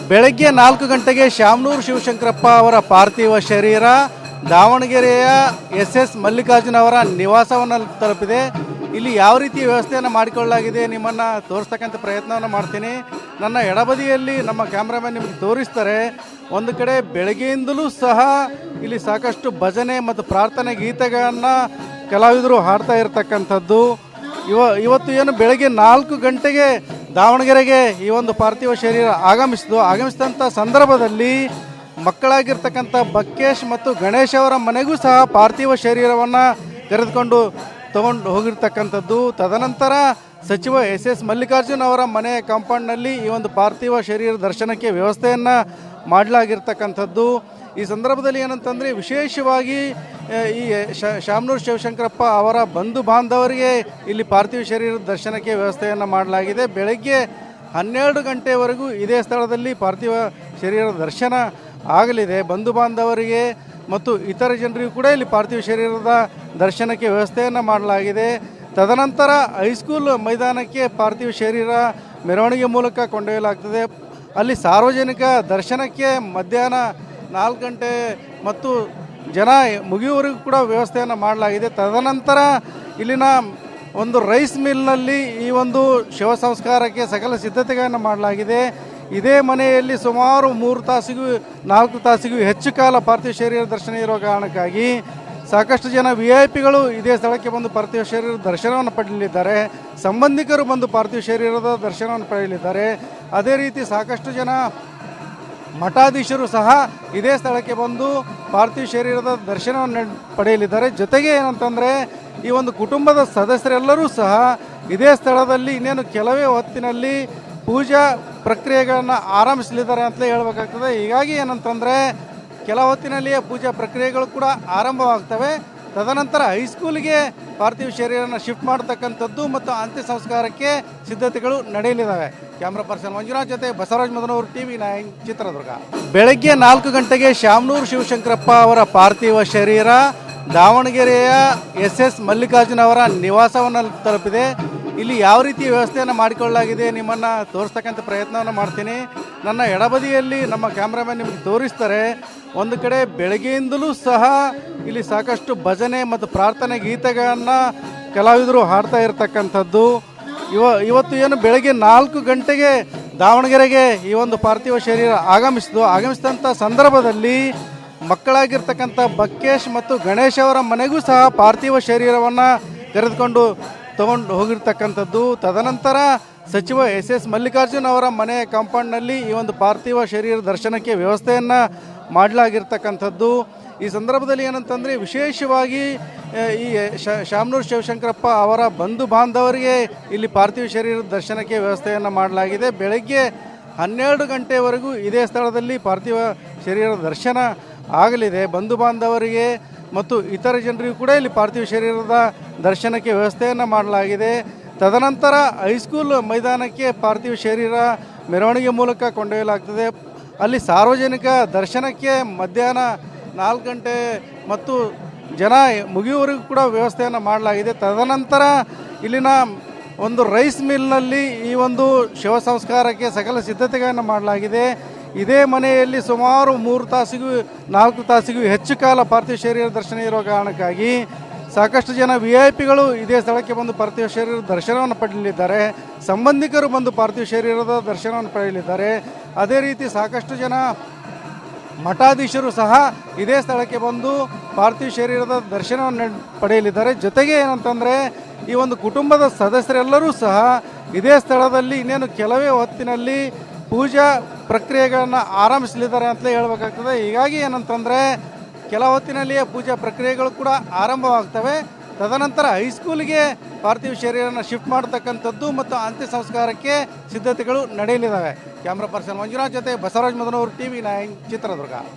ಬೆಳಗ್ಗೆ 4 ಗಂಟೆಗೆ ಶಾಮನೂರು ಶಿವಶಂಕರಪ್ಪ ಅವರ ಪಾರ್ಥಿವ ಶರೀರ ದಾವಣಗೆರೆಯ ಎಸ್ ಮಲ್ಲಿಕಾರ್ಜುನ ಅವರ ನಿವಾಸವನ್ನು ತಲುಪಿದೆ. ಇಲ್ಲಿ ಯಾವ ರೀತಿ ವ್ಯವಸ್ಥೆಯನ್ನು ಮಾಡಿಕೊಳ್ಳಲಾಗಿದೆ ನಿಮ್ಮನ್ನು ತೋರಿಸ್ತಕ್ಕಂಥ ಪ್ರಯತ್ನವನ್ನು ಮಾಡ್ತೀನಿ. ನನ್ನ ಎಡಬದಿಯಲ್ಲಿ ನಮ್ಮ ಕ್ಯಾಮ್ರಾಮನ್ ನಿಮಗೆ ತೋರಿಸ್ತಾರೆ. ಒಂದು ಕಡೆ ಬೆಳಗ್ಗೆಯಿಂದಲೂ ಸಹ ಇಲ್ಲಿ ಸಾಕಷ್ಟು ಭಜನೆ ಮತ್ತು ಪ್ರಾರ್ಥನೆ ಗೀತೆಗಳನ್ನು ಕಲಾವಿದರು ಹಾಡ್ತಾ ಇರತಕ್ಕಂಥದ್ದು. ಇವತ್ತು ಏನು ಬೆಳಗ್ಗೆ 4 ಗಂಟೆಗೆ ದಾವಣಗೆರೆಗೆ ಈ ಒಂದು ಪಾರ್ಥಿವ ಶರೀರ ಆಗಮಿಸಿದಂಥ ಸಂದರ್ಭದಲ್ಲಿ ಮಕ್ಕಳಾಗಿರ್ತಕ್ಕಂಥ ಬಕ್ಕೇಶ್ ಮತ್ತು ಗಣೇಶ್ ಅವರ ಮನೆಗೂ ಸಹ ಪಾರ್ಥಿವ ಶರೀರವನ್ನು ಕರೆದುಕೊಂಡು ತಗೊಂಡು ಹೋಗಿರ್ತಕ್ಕಂಥದ್ದು. ತದನಂತರ ಸಚಿವ ಎಸ್ ಮಲ್ಲಿಕಾರ್ಜುನ್ ಅವರ ಮನೆ ಕಾಂಪೌಂಡ್ನಲ್ಲಿ ಈ ಒಂದು ಪಾರ್ಥಿವ ಶರೀರ ದರ್ಶನಕ್ಕೆ ವ್ಯವಸ್ಥೆಯನ್ನು ಮಾಡಲಾಗಿರ್ತಕ್ಕಂಥದ್ದು. ಈ ಸಂದರ್ಭದಲ್ಲಿ ಏನಂತಂದರೆ ವಿಶೇಷವಾಗಿ ಈ ಶಾಮನೂರು ಶಿವಶಂಕರಪ್ಪ ಅವರ ಬಂಧು ಬಾಂಧವರಿಗೆ ಇಲ್ಲಿ ಪಾರ್ಥಿವ ಶರೀರದ ದರ್ಶನಕ್ಕೆ ವ್ಯವಸ್ಥೆಯನ್ನು ಮಾಡಲಾಗಿದೆ. ಬೆಳಗ್ಗೆ 12 ಗಂಟೆವರೆಗೂ ಇದೇ ಸ್ಥಳದಲ್ಲಿ ಪಾರ್ಥಿವ ಶರೀರದ ದರ್ಶನ ಆಗಲಿದೆ. ಬಂಧು ಬಾಂಧವರಿಗೆ ಮತ್ತು ಇತರ ಜನರಿಗೂ ಕೂಡ ಇಲ್ಲಿ ಪಾರ್ಥಿವ ಶರೀರದ ದರ್ಶನಕ್ಕೆ ವ್ಯವಸ್ಥೆಯನ್ನು ಮಾಡಲಾಗಿದೆ. ತದನಂತರ ಹೈಸ್ಕೂಲ್ ಮೈದಾನಕ್ಕೆ ಪಾರ್ಥಿವ ಶರೀರ ಮೆರವಣಿಗೆ ಮೂಲಕ ಕೊಂಡೊಯ್ಯಲಾಗ್ತದೆ. ಅಲ್ಲಿ ಸಾರ್ವಜನಿಕ ದರ್ಶನಕ್ಕೆ ಮಧ್ಯಾಹ್ನ 4 ಗಂಟೆ ಮತ್ತು ಜನ ಮುಗಿಯುವವರೆಗೂ ಕೂಡ ವ್ಯವಸ್ಥೆಯನ್ನು ಮಾಡಲಾಗಿದೆ. ತದನಂತರ ಇಲ್ಲಿನ ಒಂದು ರೈಸ್ ಮಿಲ್ನಲ್ಲಿ ಈ ಒಂದು ಶವ ಸಂಸ್ಕಾರಕ್ಕೆ ಸಕಲ ಸಿದ್ಧತೆಗಳನ್ನು ಮಾಡಲಾಗಿದೆ. ಇದೇ ಮನೆಯಲ್ಲಿ ಸುಮಾರು 3 ತಾಸಿಗೂ 4 ತಾಸಿಗೂ ಹೆಚ್ಚು ಕಾಲ ಪಾರ್ಥಿವ ಶರೀರ ದರ್ಶನ ಇರುವ ಕಾರಣಕ್ಕಾಗಿ ಸಾಕಷ್ಟು ಜನ VIP-ಗಳು ಇದೇ ಸ್ಥಳಕ್ಕೆ ಬಂದು ಪಾರ್ಥಿವ ಶರೀರದ ದರ್ಶನವನ್ನು ಪಡೆಯಲಿದ್ದಾರೆ. ಸಂಬಂಧಿಕರು ಬಂದು ಪಾರ್ಥಿವ ಶರೀರದ ದರ್ಶನವನ್ನು ಪಡೆಯಲಿದ್ದಾರೆ. ಅದೇ ರೀತಿ ಸಾಕಷ್ಟು ಜನ ಮಠಾಧೀಶರು ಸಹ ಇದೇ ಸ್ಥಳಕ್ಕೆ ಬಂದು ಪಾರ್ಥಿವ ಶರೀರದ ದರ್ಶನವನ್ನು ಪಡೆಯಲಿದ್ದಾರೆ. ಜೊತೆಗೆ ಏನಂತಂದರೆ ಈ ಒಂದು ಕುಟುಂಬದ ಸದಸ್ಯರೆಲ್ಲರೂ ಸಹ ಇದೇ ಸ್ಥಳದಲ್ಲಿ ಇನ್ನೇನು ಕೆಲವೇ ಹೊತ್ತಿನಲ್ಲಿ ಪೂಜಾ ಪ್ರಕ್ರಿಯೆಗಳನ್ನು ಆರಂಭಿಸಲಿದ್ದಾರೆ ಅಂತಲೇ ಹೇಳಬೇಕಾಗ್ತದೆ. ಹೀಗಾಗಿ ಏನಂತಂದರೆ ಕೆಲ ಹೊತ್ತಿನಲ್ಲಿಯೇ ಪೂಜಾ ಪ್ರಕ್ರಿಯೆಗಳು ಕೂಡ ಆರಂಭವಾಗ್ತವೆ. ತದನಂತರ ಹೈಸ್ಕೂಲಿಗೆ ಪಾರ್ಥಿವ ಶರೀರನ ಶಿಫ್ಟ್ ಮಾಡತಕ್ಕಂಥದ್ದು ಮತ್ತು ಅಂತ್ಯ ಸಂಸ್ಕಾರಕ್ಕೆ ಸಿದ್ಧತೆಗಳು ನಡೆಯಲಿದ್ದಾವೆ. ಕ್ಯಾಮ್ರಾ ಪರ್ಸನ್ ಮಂಜುನಾಥ್ ಜೊತೆ ಬಸವರಾಜ್ ಮದನೂರು, TV9 ಚಿತ್ರದುರ್ಗ. ಬೆಳಗ್ಗೆ 4 ಗಂಟೆಗೆ ಶಾಮನೂರು ಶಿವಶಂಕರಪ್ಪ ಅವರ ಪಾರ್ಥಿವ ಶರೀರ ದಾವಣಗೆರೆಯ ಎಸ್ ಮಲ್ಲಿಕಾರ್ಜುನ ಅವರ ನಿವಾಸವನ್ನು ತಲುಪಿದೆ. ಇಲ್ಲಿ ಯಾವ ರೀತಿ ವ್ಯವಸ್ಥೆಯನ್ನು ಮಾಡಿಕೊಳ್ಳಲಾಗಿದೆ ನಿಮ್ಮನ್ನು ತೋರಿಸ್ತಕ್ಕಂಥ ಪ್ರಯತ್ನವನ್ನು ಮಾಡ್ತೀನಿ. ನನ್ನ ಎಡಬದಿಯಲ್ಲಿ ನಮ್ಮ ಕ್ಯಾಮ್ರಾಮನ್ ನಿಮಗೆ ತೋರಿಸ್ತಾರೆ. ಒಂದು ಕಡೆ ಬೆಳಗ್ಗೆಯಿಂದಲೂ ಸಹ ಇಲ್ಲಿ ಸಾಕಷ್ಟು ಭಜನೆ ಮತ್ತು ಪ್ರಾರ್ಥನೆ ಗೀತೆಗಳನ್ನು ಕಲಾವಿದರು ಹಾಡ್ತಾ ಇರತಕ್ಕಂಥದ್ದು. ಇವತ್ತು ಏನು ಬೆಳಗ್ಗೆ 4 ಗಂಟೆಗೆ ದಾವಣಗೆರೆಗೆ ಈ ಒಂದು ಪಾರ್ಥಿವ ಶರೀರ ಆಗಮಿಸಿದಂಥ ಸಂದರ್ಭದಲ್ಲಿ ಮಕ್ಕಳಾಗಿರ್ತಕ್ಕಂಥ ಬಕ್ಕೇಶ್ ಮತ್ತು ಗಣೇಶ್ ಅವರ ಮನೆಗೂ ಸಹ ಪಾರ್ಥಿವ ಶರೀರವನ್ನು ಕರೆದುಕೊಂಡು ತಗೊಂಡು ಹೋಗಿರ್ತಕ್ಕಂಥದ್ದು. ತದನಂತರ ಸಚಿವ ಎಸ್ ಮಲ್ಲಿಕಾರ್ಜುನ್ ಅವರ ಮನೆ ಕಾಂಪೌಂಡ್ನಲ್ಲಿ ಈ ಒಂದು ಪಾರ್ಥಿವ ಶರೀರ ದರ್ಶನಕ್ಕೆ ವ್ಯವಸ್ಥೆಯನ್ನು ಮಾಡಲಾಗಿರ್ತಕ್ಕಂಥದ್ದು. ಈ ಸಂದರ್ಭದಲ್ಲಿ ಏನಂತಂದರೆ ವಿಶೇಷವಾಗಿ ಈ ಶಾಮನೂರು ಶಿವಶಂಕರಪ್ಪ ಅವರ ಬಂಧು ಬಾಂಧವರಿಗೆ ಇಲ್ಲಿ ಪಾರ್ಥಿವ ಶರೀರದ ದರ್ಶನಕ್ಕೆ ವ್ಯವಸ್ಥೆಯನ್ನು ಮಾಡಲಾಗಿದೆ. ಬೆಳಗ್ಗೆ 12 ಗಂಟೆವರೆಗೂ ಇದೇ ಸ್ಥಳದಲ್ಲಿ ಪಾರ್ಥಿವ ಶರೀರದ ದರ್ಶನ ಆಗಲಿದೆ. ಬಂಧು ಬಾಂಧವರಿಗೆ ಮತ್ತು ಇತರ ಜನರಿಗೂ ಕೂಡ ಇಲ್ಲಿ ಪಾರ್ಥಿವ ಶರೀರದ ದರ್ಶನಕ್ಕೆ ವ್ಯವಸ್ಥೆಯನ್ನು ಮಾಡಲಾಗಿದೆ. ತದನಂತರ ಹೈಸ್ಕೂಲ್ ಮೈದಾನಕ್ಕೆ ಪಾರ್ಥಿವ ಶರೀರ ಮೆರವಣಿಗೆ ಮೂಲಕ ಕೊಂಡೊಯ್ಯಲಾಗ್ತದೆ. ಅಲ್ಲಿ ಸಾರ್ವಜನಿಕ ದರ್ಶನಕ್ಕೆ ಮಧ್ಯಾಹ್ನ 4 ಗಂಟೆ ಮತ್ತು ಜನ ಮುಗಿಯುವವರೆಗೂ ಕೂಡ ವ್ಯವಸ್ಥೆಯನ್ನು ಮಾಡಲಾಗಿದೆ. ತದನಂತರ ಇಲ್ಲಿನ ಒಂದು ರೈಸ್ ಮಿಲ್ನಲ್ಲಿ ಈ ಒಂದು ಶವ ಸಂಸ್ಕಾರಕ್ಕೆ ಸಕಲ ಸಿದ್ಧತೆಗಳನ್ನು ಮಾಡಲಾಗಿದೆ. ಇದೇ ಮನೆಯಲ್ಲಿ ಸುಮಾರು 3 ತಾಸಿಗೂ 4 ತಾಸಿಗೂ ಹೆಚ್ಚು ಕಾಲ ಪಾರ್ಥಿವ ಶರೀರ ದರ್ಶನ ಇರುವ ಕಾರಣಕ್ಕಾಗಿ ಸಾಕಷ್ಟು ಜನ VIP-ಗಳು ಇದೇ ಸ್ಥಳಕ್ಕೆ ಬಂದು ಪಾರ್ಥಿವ ಶರೀರದ ದರ್ಶನವನ್ನು ಪಡೆಯಲಿದ್ದಾರೆ. ಸಂಬಂಧಿಕರು ಬಂದು ಪಾರ್ಥಿವ ಶರೀರದ ದರ್ಶನವನ್ನು ಪಡೆಯಲಿದ್ದಾರೆ. ಅದೇ ರೀತಿ ಸಾಕಷ್ಟು ಜನ ಮಠಾಧೀಶರು ಸಹ ಇದೇ ಸ್ಥಳಕ್ಕೆ ಬಂದು ಪಾರ್ಥಿವ ಶರೀರದ ದರ್ಶನವನ್ನು ಪಡೆಯಲಿದ್ದಾರೆ. ಜೊತೆಗೆ ಏನಂತಂದರೆ ಈ ಒಂದು ಕುಟುಂಬದ ಸದಸ್ಯರೆಲ್ಲರೂ ಸಹ ಇದೇ ಸ್ಥಳದಲ್ಲಿ ಇನ್ನೇನು ಕೆಲವೇ ಹೊತ್ತಿನಲ್ಲಿ ಪೂಜಾ ಪ್ರಕ್ರಿಯೆಗಳನ್ನು ಆರಂಭಿಸಲಿದ್ದಾರೆ ಅಂತಲೇ ಹೇಳಬೇಕಾಗ್ತದೆ. ಹೀಗಾಗಿ ಏನಂತಂದರೆ ಕೆಲ ಹೊತ್ತಿನಲ್ಲಿಯೇ ಪೂಜಾ ಪ್ರಕ್ರಿಯೆಗಳು ಕೂಡ ಆರಂಭವಾಗ್ತವೆ. ತದನಂತರ ಹೈಸ್ಕೂಲಿಗೆ ಪಾರ್ಥಿವ ಶರೀರನ ಶಿಫ್ಟ್ ಮಾಡತಕ್ಕಂಥದ್ದು ಮತ್ತು ಅಂತ್ಯ ಸಂಸ್ಕಾರಕ್ಕೆ ಸಿದ್ಧತೆಗಳು ನಡೆಯಲಿದ್ದಾವೆ. ಕ್ಯಾಮ್ರಾ ಪರ್ಸನ್ ಮಂಜುನಾಥ್ ಜೊತೆ ಬಸವರಾಜ್ ಮದನೂರು, TV9 ಚಿತ್ರದುರ್ಗ.